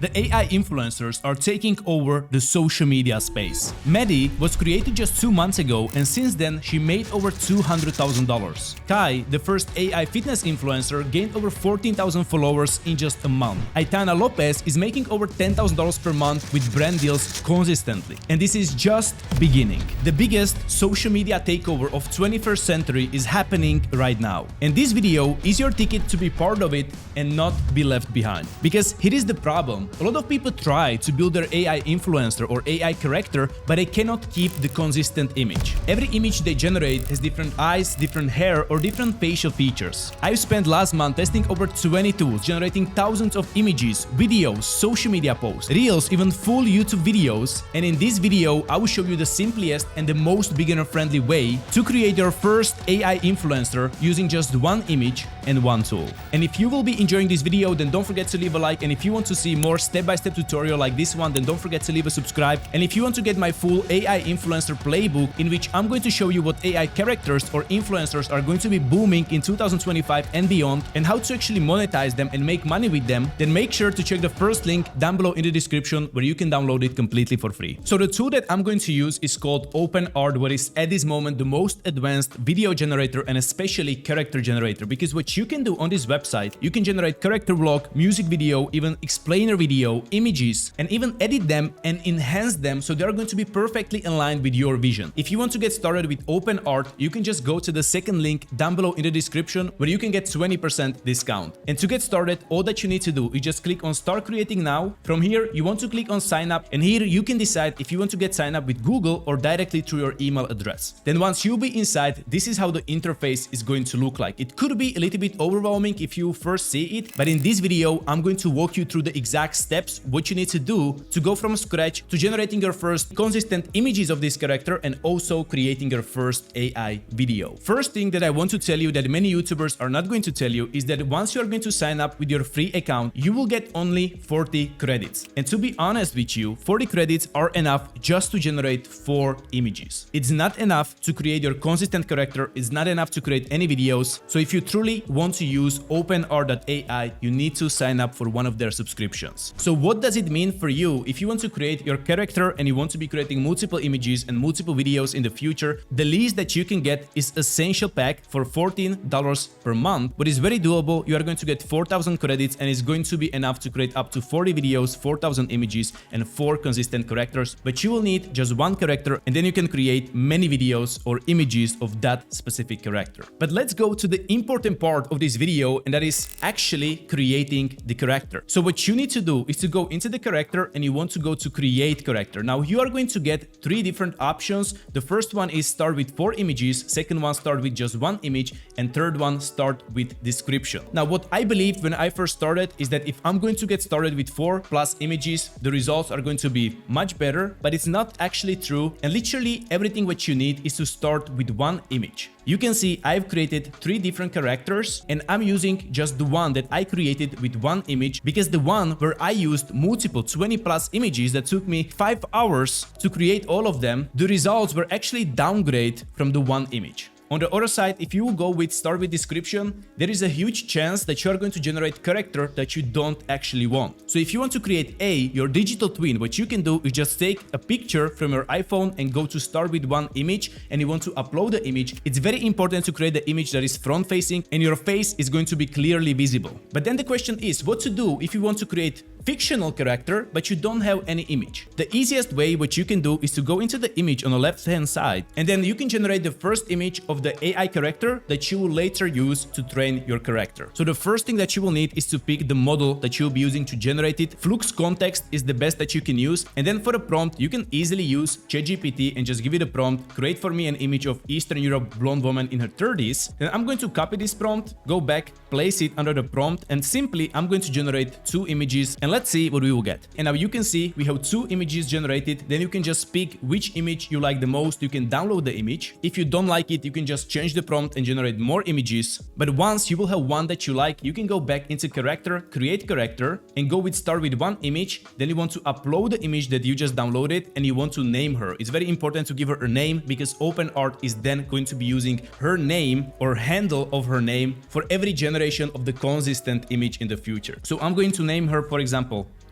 The AI influencers are taking over the social media space. Maddie was created just 2 months ago, and since then she made over $200,000. Kai, the first AI fitness influencer, gained over 14,000 followers in just a month. Aitana Lopez is making over $10,000 per month with brand deals consistently. And this is just beginning. The biggest social media takeover of 21st century is happening right now. And this video is your ticket to be part of it and not be left behind. Because here is the problem. A lot of people try to build their AI influencer or AI character, but they cannot keep the consistent image. Every image they generate has different eyes, different hair, or different facial features. I've spent last month testing over 20 tools, generating thousands of images, videos, social media posts, reels, even full YouTube videos. And in this video, I will show you the simplest and the most beginner-friendly way to create your first AI influencer using just one image and one tool. And if you will be enjoying this video, then don't forget to leave a like. And if you want to see more step-by-step tutorial like this one, then don't forget to leave a subscribe. And if you want to get my full AI Influencer Playbook, in which I'm going to show you what AI characters or influencers are going to be booming in 2025 and beyond, and how to actually monetize them and make money with them, then make sure to check the first link down below in the description where you can download it completely for free. So the tool that I'm going to use is called OpenArt, what is at this moment the most advanced video generator and especially character generator. Because what you can do on this website, you can generate character vlog, music video, even explainer video, images, and even edit them and enhance them so they're going to be perfectly aligned with your vision. If you want to get started with OpenArt, you can just go to the second link down below in the description where you can get 20% discount. And to get started, all that you need to do is just click on Start Creating Now. From here, you want to click on Sign Up, and here you can decide if you want to get signed up with Google or directly through your email address. Then once you'll be inside, this is how the interface is going to look like. It could be a little bit overwhelming if you first see it, but in this video, I'm going to walk you through the exact steps, what you need to do to go from scratch to generating your first consistent images of this character and also creating your first AI video. First thing that I want to tell you that many YouTubers are not going to tell you is that once you are going to sign up with your free account, you will get only 40 credits. And to be honest with you, 40 credits are enough just to generate 4 images. It's not enough to create your consistent character. It's not enough to create any videos. So if you truly want to use OpenArt.ai, you need to sign up for one of their subscriptions. So what does it mean for you if you want to create your character and you want to be creating multiple images and multiple videos in the future? The least that you can get is Essential Pack for $14 per month, but it's very doable. You are going to get 4,000 credits and it's going to be enough to create up to 40 videos, 4,000 images, and 4 consistent characters. But you will need just one character and then you can create many videos or images of that specific character. But let's go to the important part of this video, and that is actually creating the character. So what you need to do is to go into the character and you want to go to create character. Now you are going to get 3 different options. The first one is start with 4 images, second one start with just 1 image, and third one start with description. Now what I believed when I first started is that if I'm going to get started with 4+ images, the results are going to be much better, but it's not actually true. And literally everything what you need is to start with 1 image. You can see I've created 3 different characters and I'm using just the one that I created with 1 image, because the one where I used multiple 20+ images that took me 5 hours to create all of them, the results were actually downgrade from the 1 image. On the other side, if you go with start with description, there is a huge chance that you are going to generate character that you don't actually want. So if you want to create your digital twin, what you can do is just take a picture from your iPhone and go to start with 1 image, and you want to upload the image. It's very important to create the image that is front facing and your face is going to be clearly visible. But then the question is what to do if you want to create fictional character but you don't have any image. The easiest way what you can do is to go into the image on the left hand side, and then you can generate the first image of the AI character that you will later use to train your character. So the first thing that you will need is to pick the model that you'll be using to generate it. Flux context is the best that you can use, and then for the prompt you can easily use ChatGPT and just give it a prompt, create for me an image of Eastern Europe blonde woman in her 30s. Then I'm going to copy this prompt, go back, place it under the prompt, and simply I'm going to generate 2 images, and let's see what we will get. And now you can see we have 2 images generated. Then you can just pick which image you like the most. You can download the image. If you don't like it, you can just change the prompt and generate more images. But once you will have one that you like, you can go back into character, create character, and go with start with 1 image. Then you want to upload the image that you just downloaded and you want to name her. It's very important to give her a name, because OpenArt is then going to be using her name or handle of her name for every generation of the consistent image in the future. So I'm going to name her, for example,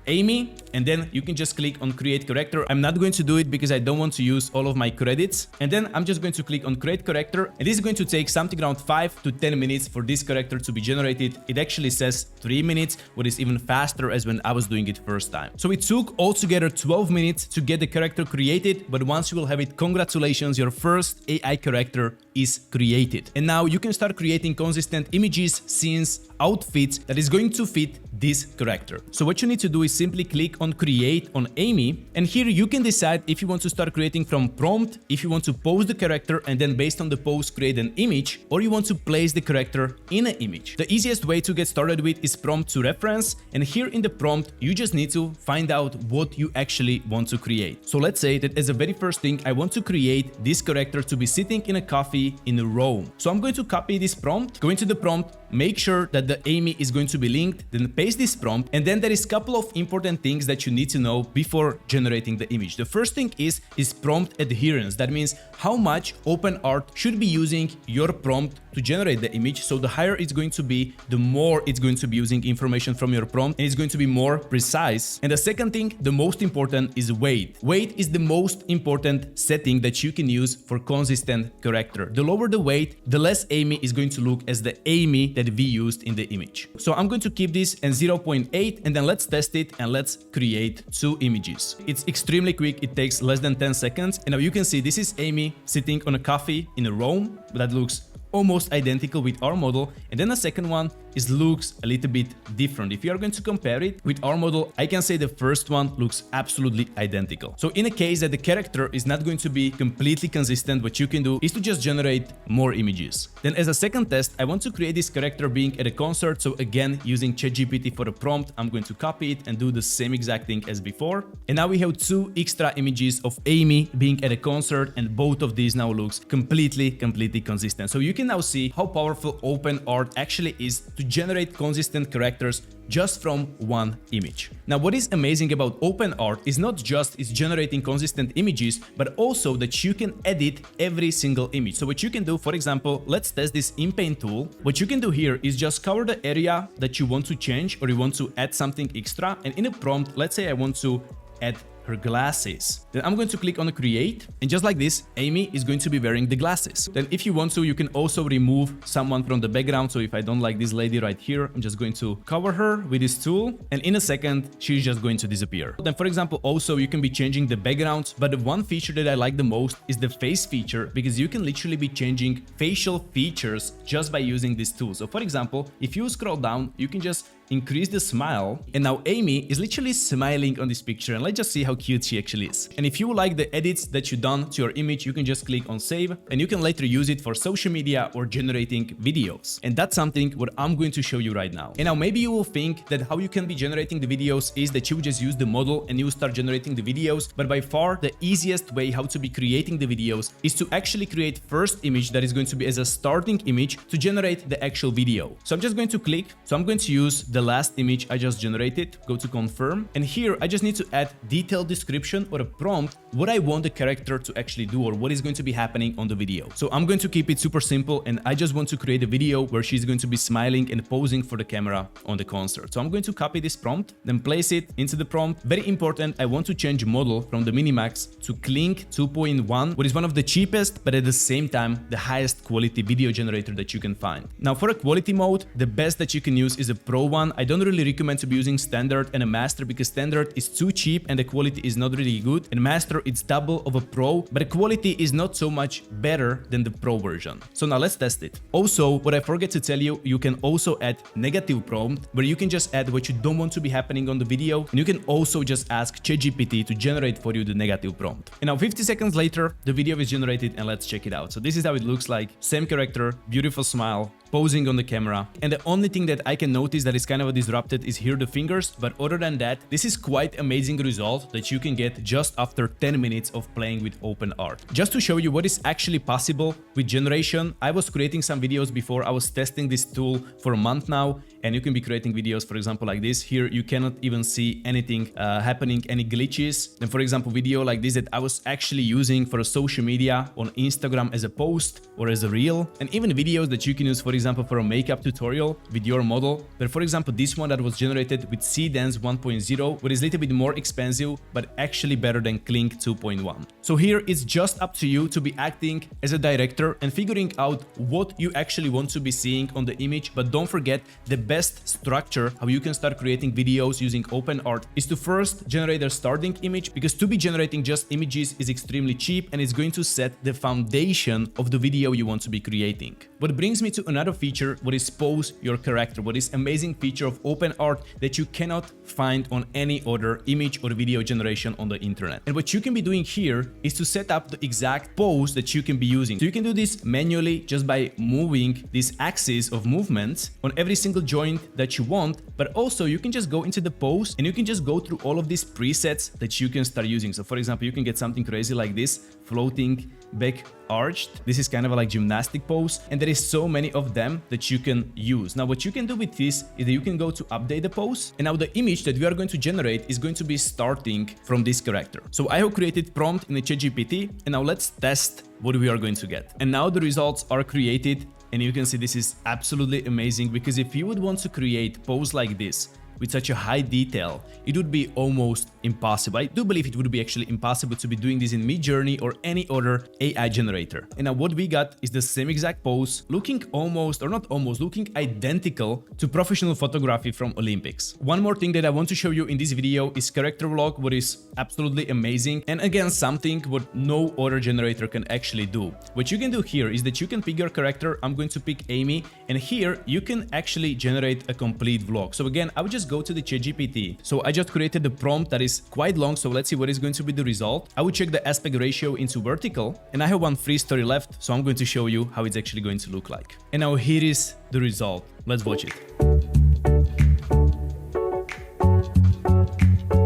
Amy, and then you can just click on create character. I'm not going to do it because I don't want to use all of my credits. And then I'm just going to click on create character, and this is going to take something around 5 to 10 minutes for this character to be generated. It actually says 3 minutes, what is even faster as when I was doing it first time. So it took altogether 12 minutes to get the character created, but once you will have it, congratulations, your first AI character is created. And now you can start creating consistent images, scenes, outfits that is going to fit this character. So what you need to do is simply click on create on Amy, and here you can decide if you want to start creating from prompt, if you want to pose the character and then based on the pose create an image, or you want to place the character in an image. The easiest way to get started with is prompt to reference, and here in the prompt you just need to find out what you actually want to create. So let's say that as a very first thing I want to create this character to be sitting in a coffee in Rome. So I'm going to copy this prompt, go into the prompt, make sure that the Amy is going to be linked, then paste this prompt, and then there is a couple of important things that you need to know before generating the image. The first thing is prompt adherence. That means how much OpenArt should be using your prompt to generate the image. So the higher it's going to be, the more it's going to be using information from your prompt, and it's going to be more precise. And the second thing, the most important, is weight. Weight is the most important setting that you can use for consistent character. The lower the weight, the less Amy is going to look as the Amy that we used in the image. So I'm going to keep this at 0.8, and then let's test it and let's create 2 images. It's extremely quick, it takes less than 10 seconds. And now you can see this is Amy sitting on a coffee in Rome. That looks almost identical with our model, and then the second one looks a little bit different. If you are going to compare it with our model, I can say the first one looks absolutely identical. So in a case that the character is not going to be completely consistent, what you can do is to just generate more images. Then as a second test, I want to create this character being at a concert. So again, using ChatGPT for a prompt, I'm going to copy it and do the same exact thing as before. And now we have 2 extra images of Amy being at a concert, and both of these now looks completely consistent. So you can now see how powerful OpenArt actually is to generate consistent characters just from one image. Now, what is amazing about OpenArt is not just it's generating consistent images, but also that you can edit every single image. So what you can do, for example, let's test this in Paint tool. What you can do here is just cover the area that you want to change, or you want to add something extra. And in a prompt, let's say I want to add her glasses. Then I'm going to click on create, and just like this, Amy is going to be wearing the glasses. Then if you want to, you can also remove someone from the background. So if I don't like this lady right here, I'm just going to cover her with this tool, and in a second, she's just going to disappear. Then for example, also you can be changing the background, but the one feature that I like the most is the face feature, because you can literally be changing facial features just by using this tool. So for example, if you scroll down, you can just increase the smile, and now Amy is literally smiling on this picture, and let's just see how cute she actually is. And if you like the edits that you done to your image, you can just click on save, and you can later use it for social media or generating videos. And that's something what I'm going to show you right now. And now maybe you will think that how you can be generating the videos is that you just use the model and you start generating the videos, but by far the easiest way how to be creating the videos is to actually create first image that is going to be as a starting image to generate the actual video. So I'm just going to click, so I'm going to use the last image I just generated, go to confirm, and here I just need to add detailed description or a prompt what I want the character to actually do or what is going to be happening on the video. So I'm going to keep it super simple, and I just want to create a video where she's going to be smiling and posing for the camera on the concert. So I'm going to copy this prompt, then place it into the prompt. Very important, I want to change model from the Minimax to Kling 2.1, which is one of the cheapest but at the same time the highest quality video generator that you can find. Now for a quality mode, the best that you can use is a Pro one. I don't really recommend to be using standard and a master because standard is too cheap and the quality is not really good, and master it's double of a pro, but the quality is not so much better than the pro version. So now let's test it. Also, what I forget to tell you, you can also add negative prompt where you can just add what you don't want to be happening on the video, and you can also just ask ChatGPT to generate for you the negative prompt. And now 50 seconds later, the video is generated, and let's check it out. So this is how it looks like. Same character, beautiful smile, posing on the camera, and the only thing that I can notice that is kind of disrupted is here the fingers, but other than that, this is quite amazing result that you can get just after 10 minutes of playing with OpenArt. Just to show you what is actually possible with generation, I was creating some videos before, I was testing this tool for a month now, and you can be creating videos, for example, like this. Here you cannot even see anything happening, any glitches. And for example, video like this that I was actually using for a social media on Instagram as a post or as a reel, and even videos that you can use, for example, for a makeup tutorial with your model. But for example, this one that was generated with Cdance 1.0, what is a little bit more expensive, but actually better than Kling 2.1. So here it's just up to you to be acting as a director and figuring out what you actually want to be seeing on the image. But don't forget, the best structure how you can start creating videos using OpenArt is to first generate a starting image, because to be generating just images is extremely cheap and it's going to set the foundation of the video you want to be creating. What brings me to another feature, what is pose your character, what is amazing feature of OpenArt that you cannot find on any other image or video generation on the internet. And what you can be doing here is to set up the exact pose that you can be using. So you can do this manually just by moving this axis of movement on every single joint that you want, but also you can just go into the pose and you can just go through all of these presets that you can start using. So for example, you can get something crazy like this, floating back arched. This is kind of like gymnastic pose, and there is so many of them that you can use. Now what you can do with this is that you can go to update the pose, and now the image that we are going to generate is going to be starting from this character. So I have created prompt in the ChatGPT, and now let's test what we are going to get. And now the results are created, and you can see this is absolutely amazing, because if you would want to create pose like this with such a high detail, it would be almost impossible. I do believe it would be actually impossible to be doing this in Midjourney or any other AI generator. And now what we got is the same exact pose, looking almost, or not almost, looking identical to professional photography from Olympics. One more thing that I want to show you in this video is character vlog, what is absolutely amazing. And again, something what no other generator can actually do. What you can do here is that you can pick your character. I'm going to pick Amy, and here you can actually generate a complete vlog. So again, I would just go to the ChatGPT. So I just created the prompt that is quite long, so let's see what is going to be the result. I would check the aspect ratio into vertical, and I have one free story left, so I'm going to show you how it's actually going to look like. And now here is the result. Let's watch it.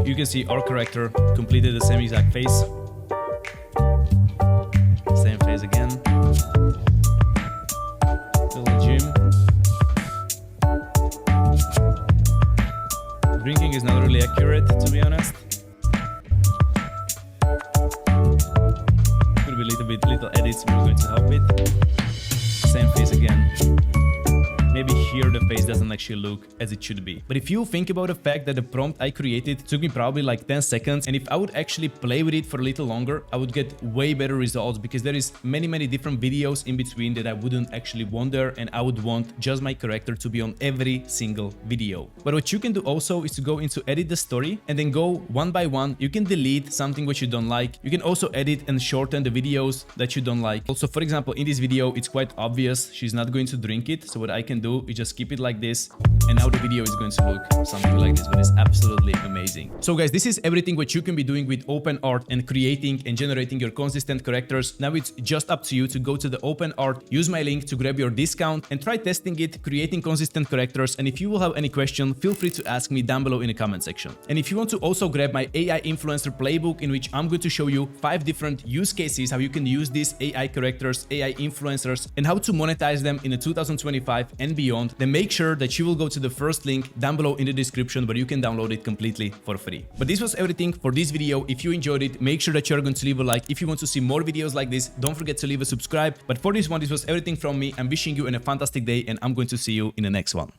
You can see our character completed the same exact face. Same face again. Little gym. Drinking is not really accurate, to be honest. Could be little edits we're going to help it. Same face again. Maybe here the face doesn't actually look as it should be. But if you think about the fact that the prompt I created took me probably like 10 seconds, and if I would actually play with it for a little longer, I would get way better results, because there is many different videos in between that I wouldn't actually want there, and I would want just my character to be on every single video. But what you can do also is to go into edit the story, and then go one by one. You can delete something which you don't like. You can also edit and shorten the videos that you don't like. Also, for example, in this video, it's quite obvious she's not going to drink it. So what I can do is just keep it like this, and now the video is going to look something like this, but it's absolutely amazing. So guys, this is everything what you can be doing with OpenArt and creating and generating your consistent characters. Now it's just up to you to go to the OpenArt, use my link to grab your discount, and try testing it, creating consistent characters. And if you will have any question, feel free to ask me down below in the comment section. And if you want to also grab my AI Influencer Playbook, in which I'm going to show you 5 different use cases how you can use these AI characters, AI influencers, and how to monetize them in the 2025 and beyond, then make sure that you will go to the first link down below in the description, where you can download it completely for free. But this was everything for this video. If you enjoyed it, make sure that you're going to leave a like. If you want to see more videos like this, don't forget to leave a subscribe. But for this one, this was everything from me. I'm wishing you a fantastic day, and I'm going to see you in the next one.